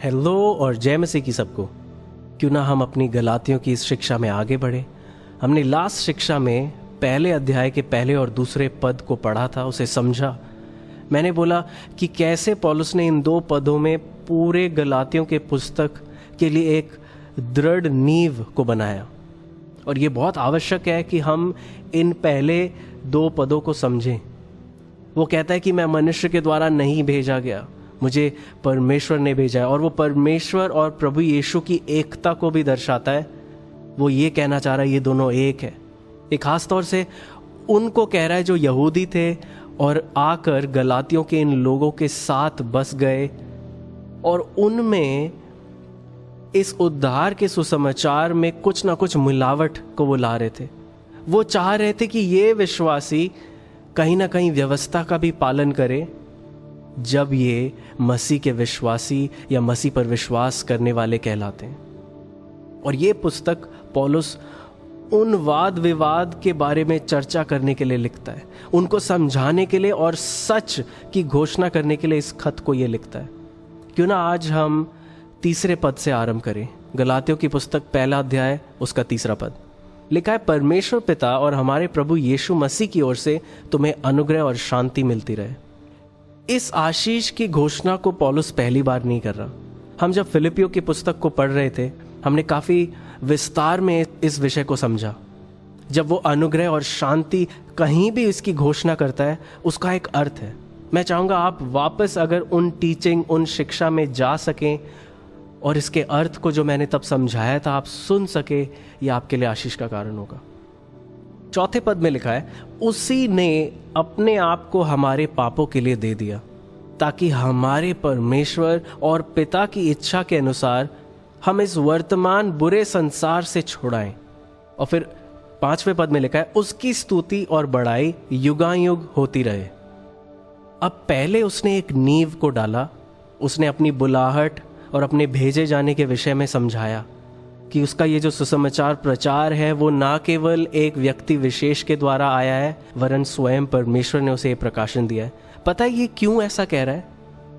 Hello और जय मसीह की सबको। क्यों ना हम अपनी गलातियों की इस शिक्षा में आगे बढ़े। हमने लास्ट शिक्षा में पहले अध्याय के पहले और दूसरे पद को पढ़ा था, उसे समझा। मैंने बोला कि कैसे पौलुस ने इन दो पदों में पूरे गलातियों के पुस्तक के लिए एक दृढ़ नींव को बनाया। और ये बहुत आवश्यक है कि हम इन पहले दो पदों को समझें। वो कहता है कि मैं मनुष्य के द्वारा नहीं भेजा गया, मुझे परमेश्वर ने भेजा है। और वो परमेश्वर और प्रभु यीशु की एकता को भी दर्शाता है। वो ये कहना चाह रहा है ये दोनों एक है। एक खास तौर से उनको कह रहा है जो यहूदी थे और आकर गलातियों के इन लोगों के साथ बस गए और उनमें इस उद्धार के सुसमाचार में कुछ ना कुछ मिलावट को वो ला रहे थे। वो चाह रहे थे कि ये विश्वासी कहीं ना कहीं व्यवस्था का भी पालन करे जब ये मसीह के विश्वासी या मसीह पर विश्वास करने वाले कहलाते हैं। और ये पुस्तक पौलुस उन वाद विवाद के बारे में चर्चा करने के लिए लिखता है, उनको समझाने के लिए और सच की घोषणा करने के लिए इस खत को ये लिखता है। क्यों ना आज हम तीसरे पद से आरंभ करें। गलातियों की पुस्तक पहला अध्याय उसका तीसरा पद लिखा है, परमेश्वर पिता और हमारे प्रभु यीशु मसीह की ओर से तुम्हें अनुग्रह और शांति मिलती रहे। इस आशीष की घोषणा को पौलुस पहली बार नहीं कर रहा। हम जब फिलिपियों की पुस्तक को पढ़ रहे थे, हमने काफी विस्तार में इस विषय को समझा। जब वो अनुग्रह और शांति कहीं भी इसकी घोषणा करता है, उसका एक अर्थ है। मैं चाहूंगा आप वापस अगर उन टीचिंग, उन शिक्षा में जा सकें और इसके अर्थ को जो मैंने तब समझाया था आप सुन सके, ये आपके लिए आशीष का कारण होगा। चौथे पद में लिखा है, उसी ने अपने आप को हमारे पापों के लिए दे दिया ताकि हमारे परमेश्वर और पिता की इच्छा के अनुसार हम इस वर्तमान बुरे संसार से छुड़ाएं। और फिर पांचवें पद में लिखा है, उसकी स्तुति और बड़ाई युगायुग होती रहे। अब पहले उसने एक नींव को डाला। उसने अपनी बुलाहट और अपने भेजे जाने के विषय में समझाया कि उसका ये जो सुसमाचार प्रचार है वो ना केवल एक व्यक्ति विशेष के द्वारा आया है, वरन स्वयं परमेश्वर ने उसे प्रकाशन दिया है। पता है ये क्यों ऐसा कह रहा है?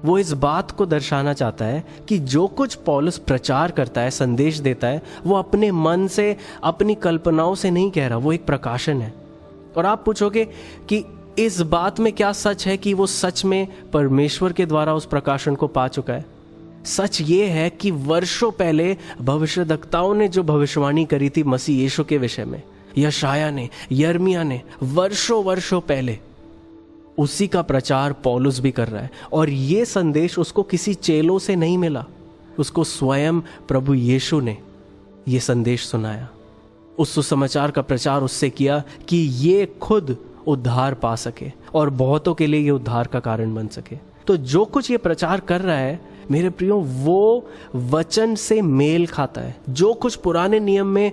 वो इस बात को दर्शाना चाहता है कि जो कुछ पौलुस प्रचार करता है, संदेश देता है, वो अपने मन से, अपनी कल्पनाओं से नहीं कह रहा, वो एक प्रकाशन है। और आप पूछोगे कि इस बात में क्या सच है कि वो सच में परमेश्वर के द्वारा उस प्रकाशन को पा चुका है? सच ये है कि वर्षों पहले भविष्यद्वक्ताओं ने जो भविष्यवाणी करी थी मसीह यीशु के विषय में, यशायाह ने, यिर्मयाह ने, वर्षों पहले, उसी का प्रचार पौलुस भी कर रहा है। और ये संदेश उसको किसी चेलों से नहीं मिला, उसको स्वयं प्रभु यीशु ने ये संदेश सुनाया। उस सुसमाचार का प्रचार उससे किया कि ये खुद उद्धार पा सके और बहुतों के लिए ये उद्धार का कारण बन सके। तो जो कुछ ये प्रचार कर रहा है मेरे प्रियो, वो वचन से मेल खाता है। जो कुछ पुराने नियम में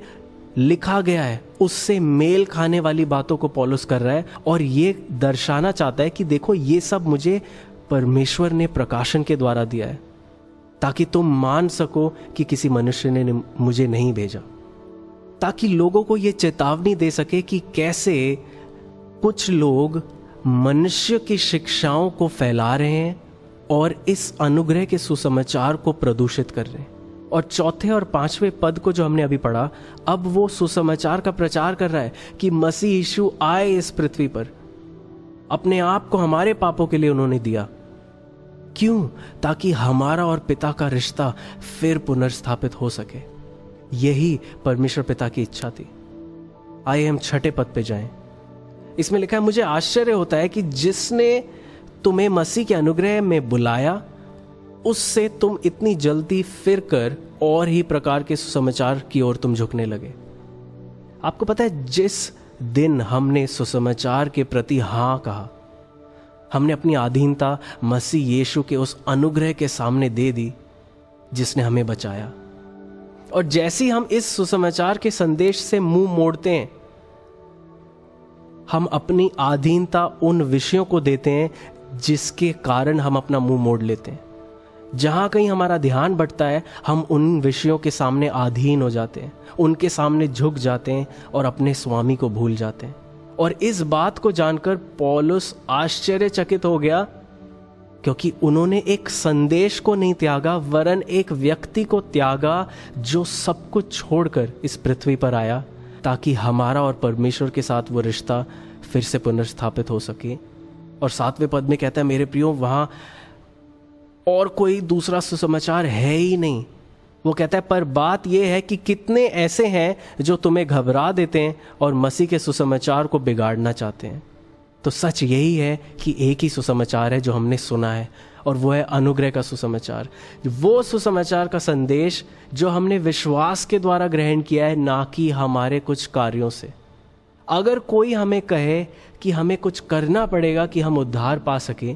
लिखा गया है उससे मेल खाने वाली बातों को पौलुस कर रहा है और ये दर्शाना चाहता है कि देखो ये सब मुझे परमेश्वर ने प्रकाशन के द्वारा दिया है ताकि तुम मान सको कि किसी मनुष्य ने मुझे नहीं भेजा, ताकि लोगों को ये चेतावनी दे सके कि कैसे कुछ लोग मनुष्य की शिक्षाओं को फैला रहे हैं और इस अनुग्रह के सुसमाचार को प्रदूषित कर रहे हैं। और चौथे और पांचवें पद को जो हमने अभी पढ़ा, अब वो सुसमाचार का प्रचार कर रहा है कि मसीह यीशु आए इस पृथ्वी पर, अपने आप को हमारे पापों के लिए उन्होंने दिया। क्यों? ताकि हमारा और पिता का रिश्ता फिर पुनर्स्थापित हो सके। यही परमेश्वर पिता की इच्छा थी। आइए हम छठे पद पे जाएं। इसमें लिखा है, मुझे आश्चर्य होता है कि जिसने तुम्हें मसीह के अनुग्रह में बुलाया उससे तुम इतनी जल्दी फिर कर और ही प्रकार के सुसमाचार की ओर तुम झुकने लगे। आपको पता है, जिस दिन हमने सुसमाचार के प्रति हां कहा, हमने अपनी अधीनता मसीह यीशु के उस अनुग्रह के सामने दे दी जिसने हमें बचाया। और जैसे हम इस सुसमाचार के संदेश से मुंह मोड़ते हैं, हम अपनी अधीनता उन विषयों को देते हैं जिसके कारण हम अपना मुंह मोड़ लेते हैं। जहां कहीं हमारा ध्यान भटता है, हम उन विषयों के सामने अधीन हो जाते हैं, उनके सामने झुक जाते हैं और अपने स्वामी को भूल जाते हैं। और इस बात को जानकर पौलुस आश्चर्यचकित हो गया क्योंकि उन्होंने एक संदेश को नहीं त्यागा, वरन एक व्यक्ति को त्यागा जो सब कुछ छोड़कर इस पृथ्वी पर आया ताकि हमारा और परमेश्वर के साथ वो रिश्ता फिर से पुनर्स्थापित हो सके। और 7वें पद में कहता है, मेरे प्रियो, वहां और कोई दूसरा सुसमाचार है ही नहीं। वो कहता है, पर बात यह है कि कितने ऐसे हैं जो तुम्हें घबरा देते हैं और मसीह के सुसमाचार को बिगाड़ना चाहते हैं। तो सच यही है कि एक ही सुसमाचार है जो हमने सुना है, और वो है अनुग्रह का सुसमाचार। वो सुसमाचार का संदेश जो हमने विश्वास के द्वारा ग्रहण किया है, ना कि हमारे कुछ कार्यों से। अगर कोई हमें कहे कि हमें कुछ करना पड़ेगा कि हम उद्धार पा सके,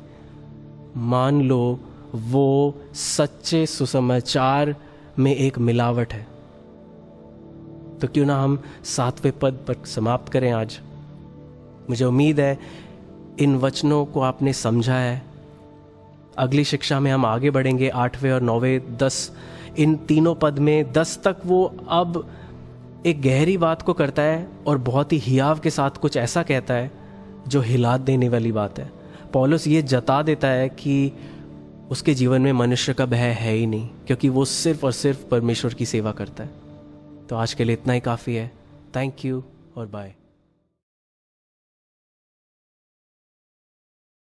मान लो वो सच्चे सुसमाचार में एक मिलावट है। तो क्यों ना हम 7वें पद पर समाप्त करें आज। मुझे उम्मीद है इन वचनों को आपने समझा है। अगली शिक्षा में हम आगे बढ़ेंगे 8वें और 9वें 10, इन तीनों पद में 10 तक वो अब एक गहरी बात को करता है और बहुत ही हियाव के साथ कुछ ऐसा कहता है जो हिला देने वाली बात है। पौलुस ये जता देता है कि उसके जीवन में मनुष्य का भय है ही नहीं, क्योंकि वो सिर्फ और सिर्फ परमेश्वर की सेवा करता है। तो आज के लिए इतना ही काफ़ी है। थैंक यू और बाय।